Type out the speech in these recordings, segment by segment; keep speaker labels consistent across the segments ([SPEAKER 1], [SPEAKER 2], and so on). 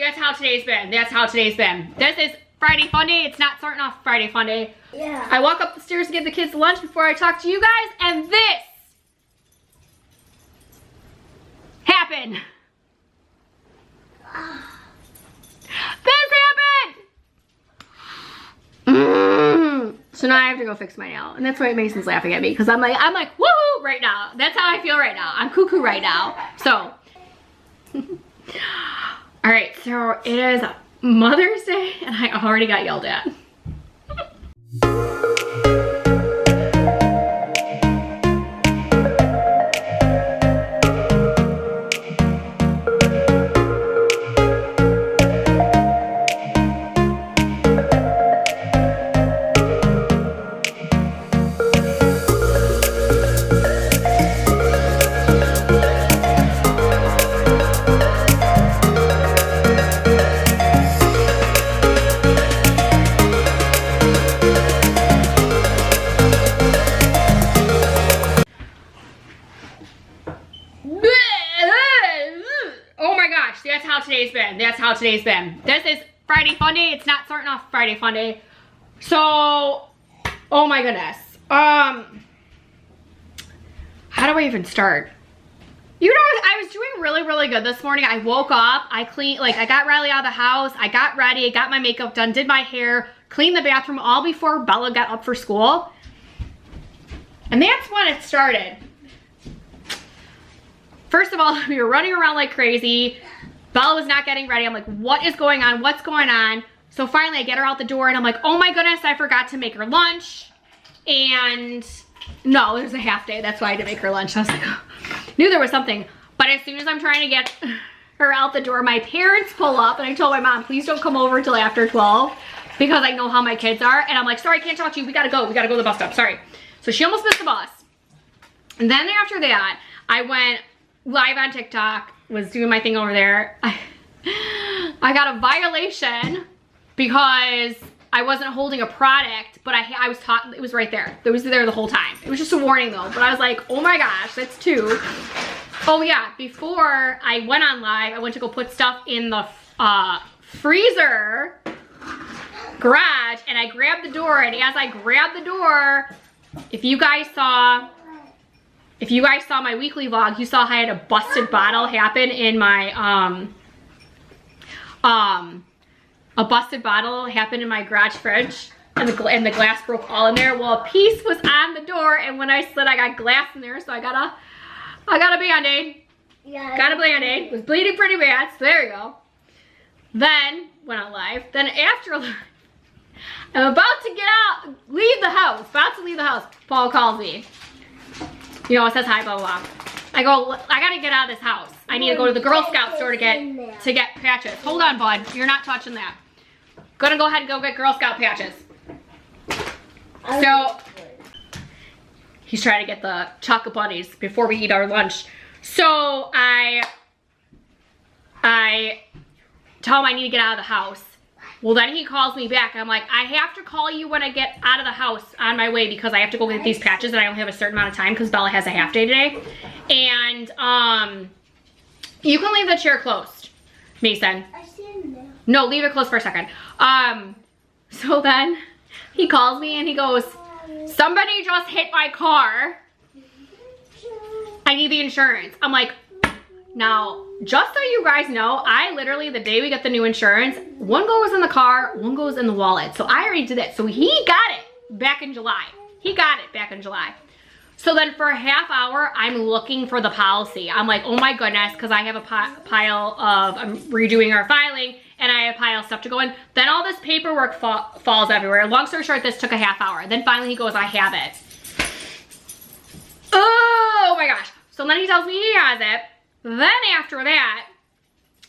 [SPEAKER 1] that's how today's been. That's how today's been. This is Friday Fun Day. It's not starting off Friday Fun Day.
[SPEAKER 2] Yeah.
[SPEAKER 1] I walk up the stairs to give the kids lunch before I talk to you guys, and this happened. This happened! So now I have to go fix my nail, and that's why Mason's laughing at me, because I'm like woohoo right now. That's how I feel right now. I'm cuckoo right now. So, all right, so it is Mother's Day, and I already got yelled at. That's how today's been. This is Friday Fun Day. It's not starting off Friday Fun Day. So, oh my goodness. How do I even start? You know, I was doing really good this morning. I woke up, I cleaned, like I got Riley out of the house, I got ready, I got my makeup done, did my hair, cleaned the bathroom all before Bella got up for school. And that's when it started. First of all, we were running around like crazy. Bella was not getting ready. I'm like, what is going on? What's going on? So finally I get her out the door and I'm like, oh my goodness, I forgot to make her lunch. And no, it was a half day. That's why I didn't make her lunch. I was like, oh. Knew there was something. But as soon as I'm trying to get her out the door, my parents pull up and I told my mom, please don't come over until after 12 because I know how my kids are. And I'm like, sorry, I can't talk to you. We gotta go. We gotta go to the bus stop. Sorry. So she almost missed the bus. And then after that, I went live on TikTok, was doing my thing over there. I got a violation because I wasn't holding a product, but I was taught, it was right there. It was there the whole time. It was just a warning though, but I was like, oh my gosh, that's 2. Oh yeah, before I went on live, I went to go put stuff in the freezer garage, and I grabbed the door, and as I grabbed the door, if you guys saw my weekly vlog, you saw I had a busted bottle happen in my, a busted bottle happened in my garage fridge, and the glass broke all in there. Well, a piece was on the door, and when I slid, I got glass in there, so I got a Band-Aid. Yeah. Got a Band-Aid. It was bleeding pretty bad, so there you go. Then, went on live. Then after live, I'm about to leave the house, Paul calls me. You know, it says hi, blah, blah, blah. I go, I gotta get out of this house. I need to go to the Girl Scout store to get patches. Hold on, bud. You're not touching that. Gonna go ahead and go get Girl Scout patches. So, he's trying to get the chocolate bunnies before we eat our lunch. So, I tell him I need to get out of the house. Well, then he calls me back. I'm like, I have to call you when I get out of the house on my way because I have to go get these patches and I only have a certain amount of time because Bella has a half day today. And you can leave the chair closed, Mason.
[SPEAKER 2] I stand there.
[SPEAKER 1] No, leave it closed for a second. So then he calls me and he goes, somebody just hit my car. I need the insurance. I'm like, now, just so you guys know, I literally, the day we get the new insurance, one goes in the car, one goes in the wallet. So I already did that. So he got it back in July. So then for a half hour, I'm looking for the policy. I'm like, oh my goodness, because I have a pile of, I'm redoing our filing, and I have a pile of stuff to go in. Then all this paperwork falls everywhere. Long story short, this took a half hour. Then finally he goes, I have it. Oh my gosh. So then he tells me he has it. Then after that,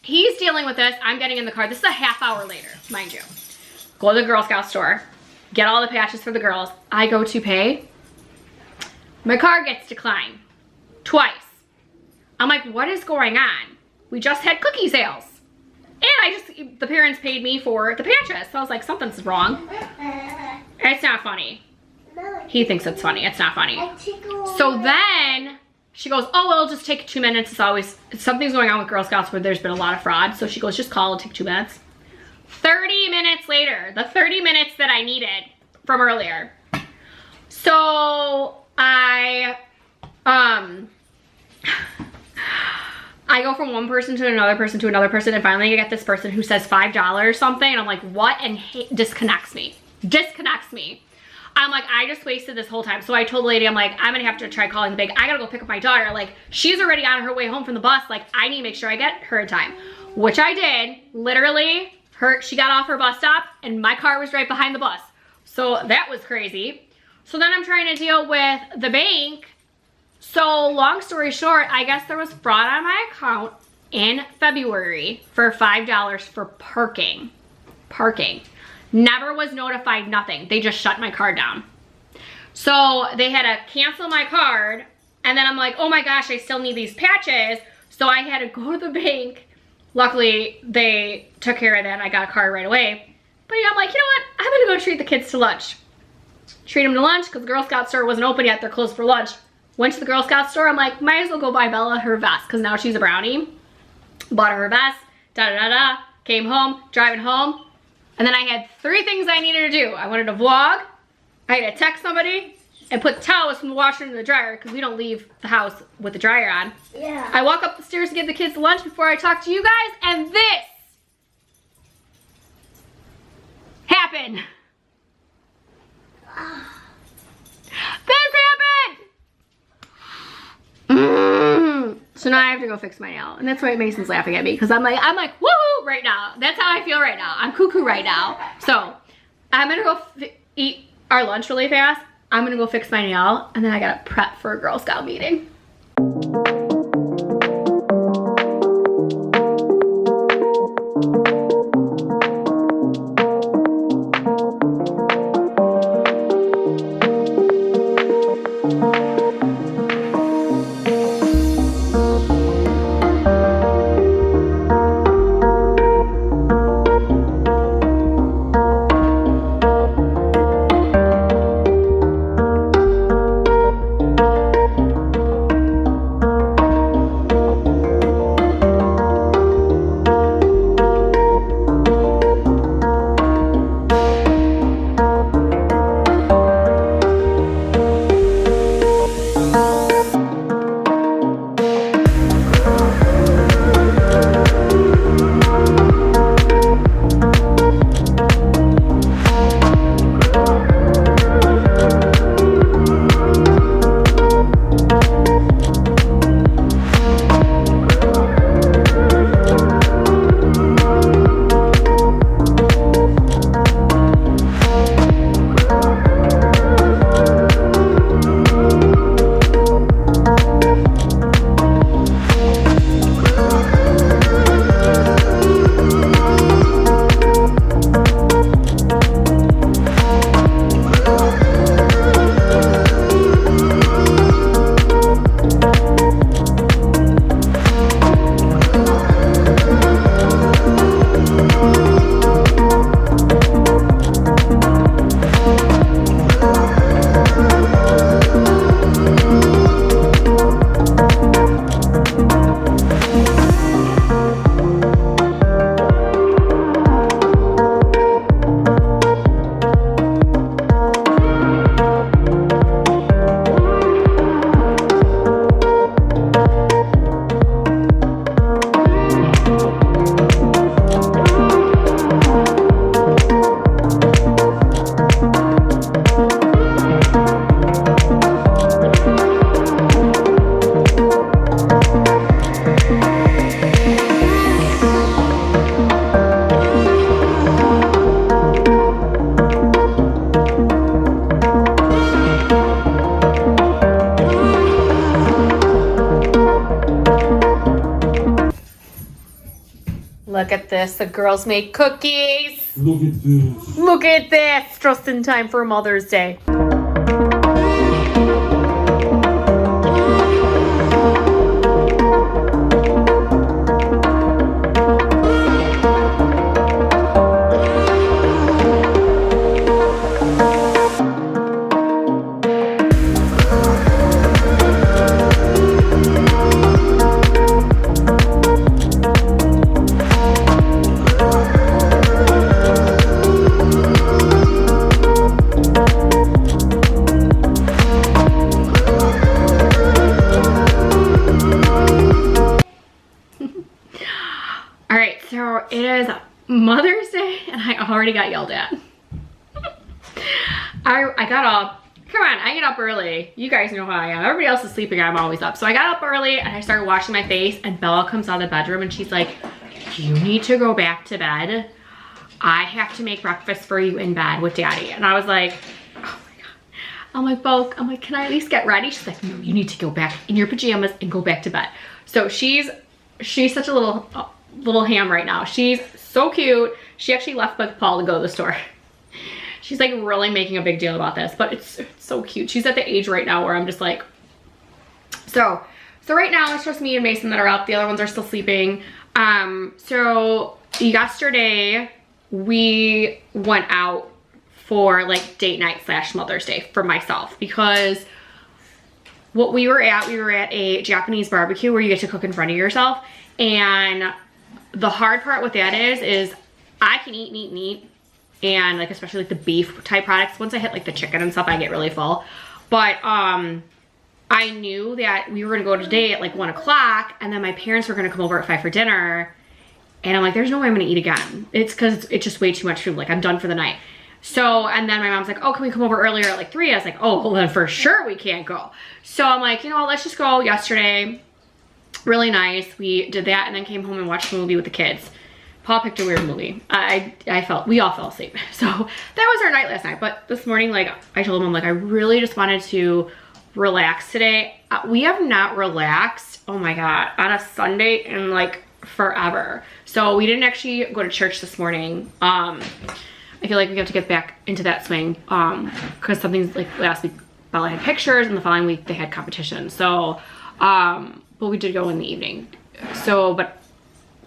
[SPEAKER 1] he's dealing with this. I'm getting in the car. This is a half hour later, mind you. Go to the Girl Scout store, get all the patches for the girls. I go to pay. My card gets declined twice. I'm like, what is going on? We just had cookie sales. And the parents paid me for the patches. So I was like, something's wrong. It's not funny. He thinks it's funny. It's not funny. So then She goes, oh, it'll just take 2 minutes. It's always, something's going on with Girl Scouts where there's been a lot of fraud. So she goes, just call, it'll take 2 minutes. 30 minutes later, the 30 minutes that I needed from earlier. So I go from one person to another person to another person, and finally I get this person who says $5 something, and I'm like, what? And disconnects me. Disconnects me. I'm like, I just wasted this whole time. So I told the lady, I'm like, I'm gonna have to try calling the bank. I gotta go pick up my daughter. Like, she's already on her way home from the bus. Like, I need to make sure I get her in time. Which I did. Literally, she got off her bus stop and my car was right behind the bus. So that was crazy. So then I'm trying to deal with the bank. So long story short, I guess there was fraud on my account in February for $5 for parking. Never was notified, nothing. They just shut my card down. So they had to cancel my card, and then I'm like, oh my gosh, I still need these patches. So I had to go to the bank. Luckily, they took care of that and I got a card right away. But yeah, I'm like, you know what? I'm gonna go treat the kids to lunch. Treat them to lunch because the Girl Scout store wasn't open yet. They're closed for lunch. Went to the Girl Scout store. I'm like, might as well go buy Bella her vest because now she's a brownie. Bought her vest, da-da-da-da. Came home, driving home. And then I had 3 things I needed to do. I wanted to vlog, I had to text somebody, and put towels from the washer in the dryer because we don't leave the house with the dryer on.
[SPEAKER 2] Yeah.
[SPEAKER 1] I walk up the stairs to give the kids lunch before I talk to you guys, and this happened. This happened! So now I have to go fix my nail. And that's why Mason's laughing at me because I'm like, woohoo right now. That's how I feel right now. I'm cuckoo right now. So I'm gonna go eat our lunch really fast. I'm gonna go fix my nail, and then I gotta prep for a Girl Scout meeting. Look at this, the girls made cookies.
[SPEAKER 3] Look at this.
[SPEAKER 1] Look at this, just in time for Mother's Day. it is Mother's Day and I already got yelled at. I got up, come on, I get up early. You guys know how I am. Everybody else is sleeping, I'm always up. So I got up early and I started washing my face and Bella comes out of the bedroom and she's like, you need to go back to bed. I have to make breakfast for you in bed with Daddy. And I was like, oh my God. I'm like, Bo, I'm like, can I at least get ready? She's like, no, you need to go back in your pajamas and go back to bed. So she's such a little ham right now. She's so cute. She actually left with Paul to go to the store. She's like really making a big deal about this, but it's so cute. She's at the age right now where I'm just like, so right now it's just me and Mason that are up. The other ones are still sleeping. So yesterday we went out for like date night / Mother's Day for myself because what we were at a Japanese barbecue where you get to cook in front of yourself. And the hard part with that is I can eat. And like, especially like the beef type products, once I hit like the chicken and stuff, I get really full. But I knew that we were gonna go today at like 1 o'clock and then my parents were gonna come over at 5 for dinner. And I'm like, there's no way I'm gonna eat again. It's cause it's just way too much food. Like I'm done for the night. So, and then my mom's like, oh, can we come over earlier at like 3? I was like, oh, well then for sure we can't go. So I'm like, you know what, let's just go yesterday. Really nice. We did that and then came home and watched a movie with the kids. Paul picked a weird movie. We all fell asleep. So that was our night last night. But this morning, like I told him, I'm like, I really just wanted to relax today. We have not relaxed, oh my God, on a Sunday in like forever. So we didn't actually go to church this morning. I feel like we have to get back into that swing because something's like last week Bella had pictures and the following week they had competition. So, but we did go in the evening. So, but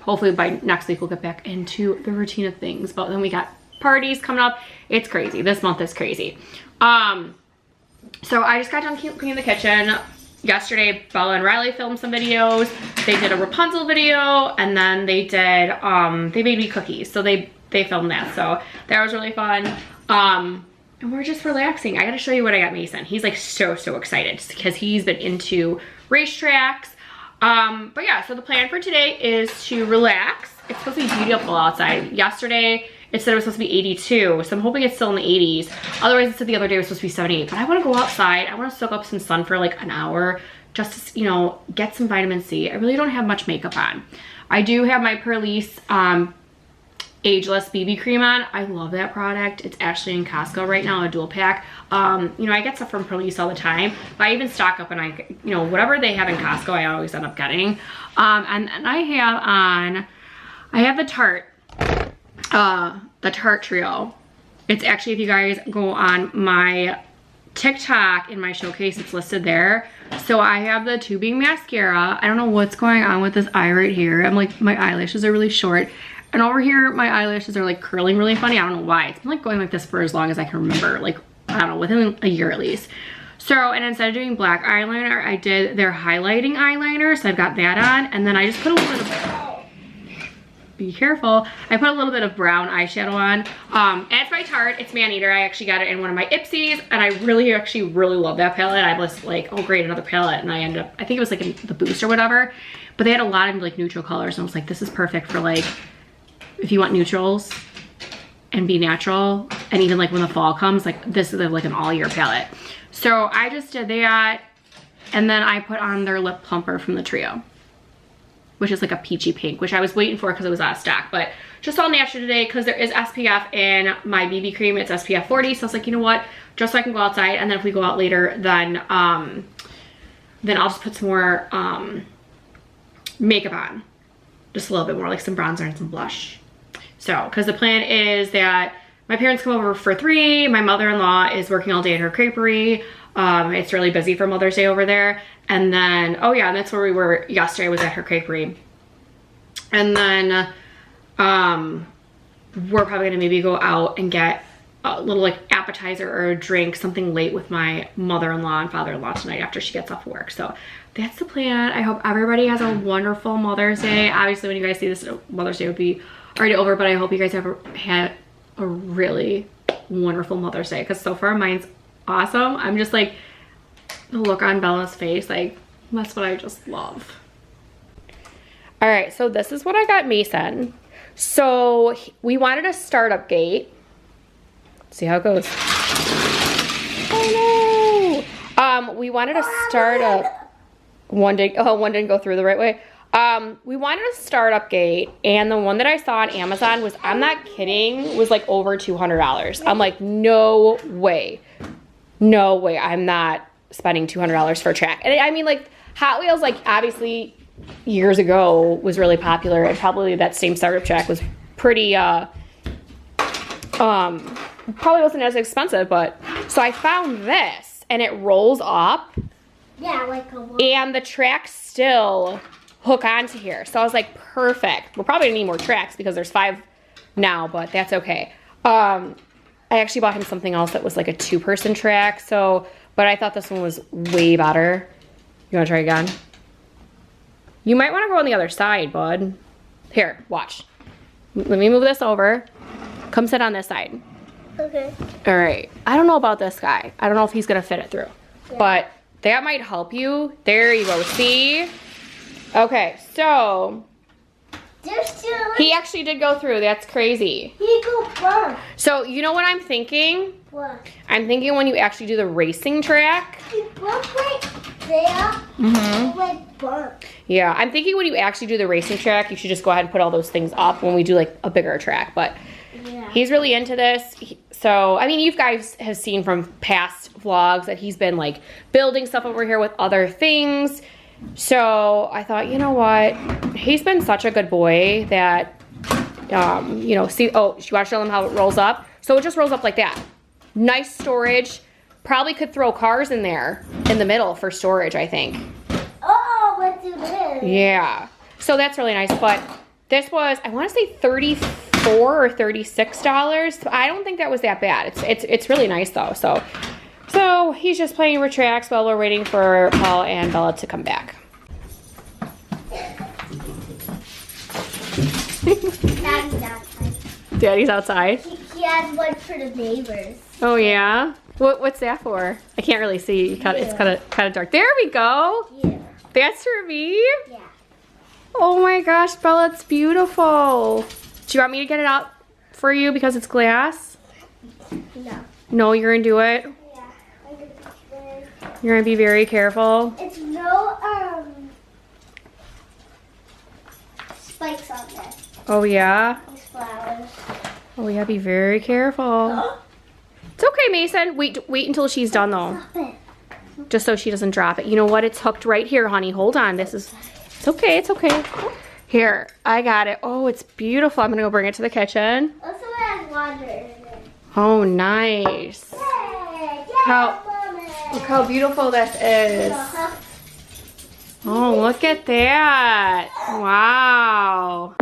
[SPEAKER 1] hopefully by next week we'll get back into the routine of things. But then we got parties coming up. It's crazy. This month is crazy. So I just got done cleaning the kitchen. Yesterday, Bella and Riley filmed some videos. They did a Rapunzel video and then they did, they made me cookies. So they filmed that. So that was really fun. And we're just relaxing. I gotta show you what I got Mason. He's like so excited because he's been into racetracks. But yeah, so the plan for today is to relax. It's supposed to be beautiful outside. Yesterday, it said it was supposed to be 82, so I'm hoping it's still in the 80s. Otherwise, it said the other day it was supposed to be 78. But I want to go outside. I want to soak up some sun for like an hour just to, you know, get some vitamin C. I really don't have much makeup on. I do have my Purlisse Ageless BB cream on. I love that product. It's actually in Costco right now, a dual pack. You know, I get stuff from Purlisse all the time, but I even stock up and I, you know, whatever they have in Costco, I always end up getting. And I have the Tarte Trio. It's actually, if you guys go on my TikTok in my showcase, it's listed there. So I have the tubing mascara. I don't know what's going on with this eye right here. I'm like, my eyelashes are really short. And over here, my eyelashes are like curling really funny. I don't know why. It's been like going like this for as long as I can remember. Like, I don't know, within a year at least. So, and instead of doing black eyeliner, I did their highlighting eyeliner. So I've got that on. And then I just put a little bit of, be careful. I put a little bit of brown eyeshadow on. And it's by Tarte. It's Maneater. I actually got it in one of my Ipsies. And I really love that palette. I was like, oh great, another palette. And I ended up, I think it was like in the Boost or whatever. But they had a lot of like neutral colors. And I was like, this is perfect for like, if you want neutrals and be natural, and even like when the fall comes, like this is like an all year palette. So I just did that, and then I put on their lip plumper from the Trio, which is like a peachy pink, which I was waiting for because it was out of stock, but just all natural today because there is SPF in my BB cream. It's SPF 40, so I was like, you know what, just so I can go outside, and then if we go out later, then I'll just put some more makeup on, just a little bit more, like some bronzer and some blush. So, because the plan is that my parents come over for 3, my mother-in-law is working all day at her creperie. It's really busy for Mother's Day over there. And then, oh yeah, and that's where we were yesterday, was at her creperie. And then we're probably gonna maybe go out and get a little like appetizer or a drink, something late with my mother-in-law and father-in-law tonight after she gets off work. So that's the plan. I hope everybody has a wonderful Mother's Day. Obviously, when you guys see this, Mother's Day would be already over, but I hope you guys have had a really wonderful Mother's Day, because so far mine's awesome. I'm just like, the look on Bella's face, like that's what I just love. All right, so this is what I got Mason. So we wanted a startup gate. See how it goes. Oh no. We wanted a startup. One didn't go through the right way. We wanted a startup gate, and the one that I saw on Amazon was, I'm not kidding, was like over $200. I'm like, no way. No way. I'm not spending $200 for a track. And I mean, like, Hot Wheels, like, obviously years ago was really popular, and probably that same startup track was pretty, probably wasn't as expensive, but, so I found this, and it rolls up.
[SPEAKER 2] Yeah, like a one.
[SPEAKER 1] And the tracks still hook onto here. So I was like, perfect. We're probably gonna need more tracks because there's 5 now, but that's okay. I actually bought him something else that was like a 2-person track, so, but I thought this one was way better. You wanna try again? You might wanna go on the other side, bud. Here, watch. Let me move this over. Come sit on this side.
[SPEAKER 2] Okay.
[SPEAKER 1] All right. I don't know about this guy. I don't know if he's gonna fit it through,
[SPEAKER 2] Yeah.
[SPEAKER 1] but that might help you. There you go, see? Okay, so
[SPEAKER 2] There's still.
[SPEAKER 1] he actually did go through. That's crazy.
[SPEAKER 2] He go burn.
[SPEAKER 1] So you know what I'm thinking?
[SPEAKER 2] What?
[SPEAKER 1] I'm thinking when you actually do the racing track.
[SPEAKER 2] He broke right there.
[SPEAKER 1] Mm-hmm.
[SPEAKER 2] He went burn.
[SPEAKER 1] Yeah, I'm thinking when you actually do the racing track, you should just go ahead and put all those things up when we do like a bigger track. But
[SPEAKER 2] Yeah.
[SPEAKER 1] he's really into this. So, I mean, you guys have seen from past vlogs that he's been like building stuff over here with other things. So I thought, you know what? He's been such a good boy that, you know, see, oh, you want to show them how it rolls up? So it just rolls up like that. Nice storage. Probably could throw cars in there in the middle for storage, I think.
[SPEAKER 2] Oh, let's do this.
[SPEAKER 1] Yeah. So that's really nice. But this was, I want to say $34 or $36. I don't think that was that bad. It's really nice though. So he's just playing with tracks while we're waiting for Paul and Bella to come back.
[SPEAKER 2] Daddy's outside.
[SPEAKER 1] Daddy's outside.
[SPEAKER 2] He has one for the neighbors.
[SPEAKER 1] Oh yeah. What's that for? I can't really see. It's kind of dark. There we go.
[SPEAKER 2] Yeah.
[SPEAKER 1] That's for me.
[SPEAKER 2] Yeah.
[SPEAKER 1] Oh my gosh, Bella, it's beautiful. Do you want me to get it out for you because it's glass?
[SPEAKER 2] No.
[SPEAKER 1] No, you're gonna do it.
[SPEAKER 2] Yeah. I'm gonna put this.
[SPEAKER 1] You're gonna be very careful.
[SPEAKER 2] It's no spikes on this.
[SPEAKER 1] Oh yeah.
[SPEAKER 2] These flowers.
[SPEAKER 1] Oh yeah, be very careful. It's okay, Mason. Wait until she's done though.
[SPEAKER 2] Stop it.
[SPEAKER 1] Just so she doesn't drop it. You know what? It's hooked right here, honey. Hold on. It's okay. It's okay. Here, I got it. Oh, it's beautiful. I'm gonna go bring it to the kitchen.
[SPEAKER 2] Also has water in it.
[SPEAKER 1] Oh, nice.
[SPEAKER 2] Hey,
[SPEAKER 1] How- Look how beautiful this is. Oh, look at that. Wow.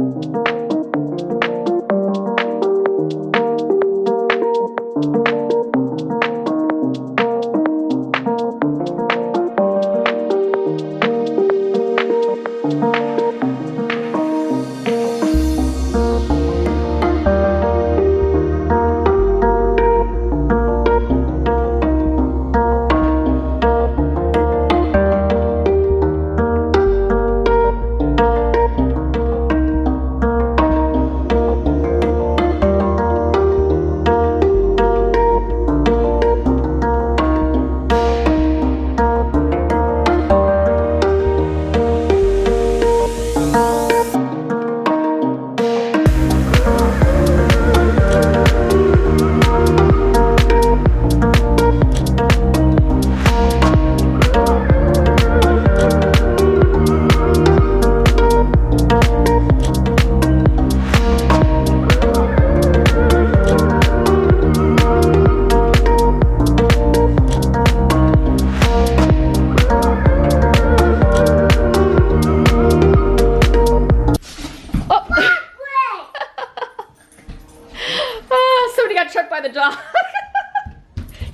[SPEAKER 1] The dog.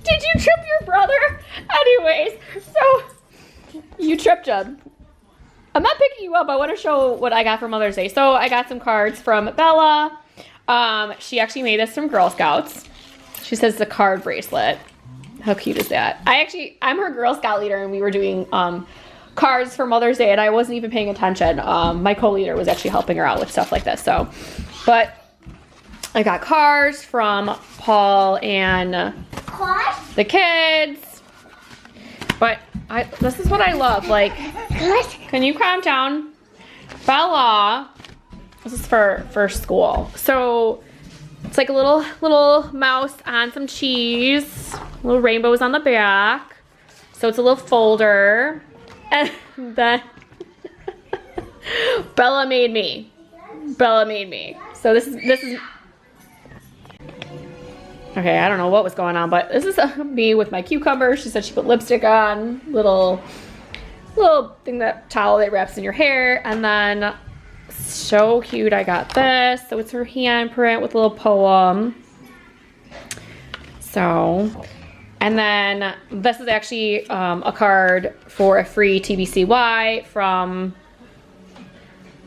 [SPEAKER 1] Did you trip your brother? Anyways, so you tripped him. I'm not picking you up. I want to show what I got for Mother's Day. So I got some cards from Bella. She actually made this from Girl Scouts. She says the card bracelet. How cute is that? I'm her Girl Scout leader, and we were doing cards for Mother's Day, and I wasn't even paying attention. My co-leader was actually helping her out with stuff like this. So But I got cards from Paul and
[SPEAKER 2] What?
[SPEAKER 1] the kids. But this is what I love. Like, can you calm down? Bella, this is for school. So it's like a little mouse on some cheese. Little rainbows on the back. So it's a little folder. And then Bella made me. So this is okay, I don't know what was going on, but this is me with my cucumber. She said she put lipstick on, little thing, that towel that wraps in your hair. And then so cute, I got this. So it's her handprint with a little poem. So, and then this is actually a card for a free TBCY from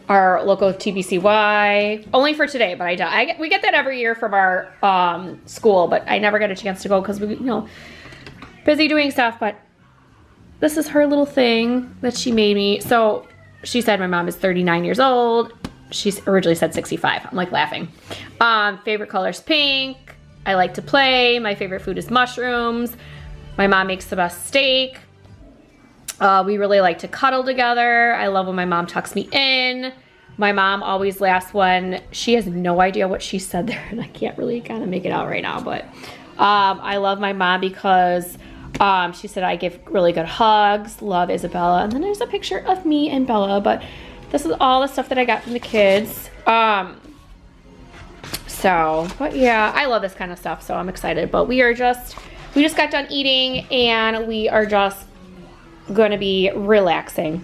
[SPEAKER 1] our local TBCY, only for today, but we get that every year from our school, but I never get a chance to go because we, busy doing stuff. But this is her little thing that she made me. So she said my mom is 39 years old. She originally said 65. I'm like laughing. Favorite color is pink. I like to play. My favorite food is mushrooms. My mom makes the best steak. We really like to cuddle together. I love when my mom tucks me in. My mom always laughs when she has no idea what she said there, and I can't really kind of make it out right now, but I love my mom because she said I give really good hugs. Love Isabella. And then there's a picture of me and Bella, but this is all the stuff that I got from the kids. But yeah, I love this kind of stuff, so I'm excited. But we just got done eating, and we are just gonna be relaxing.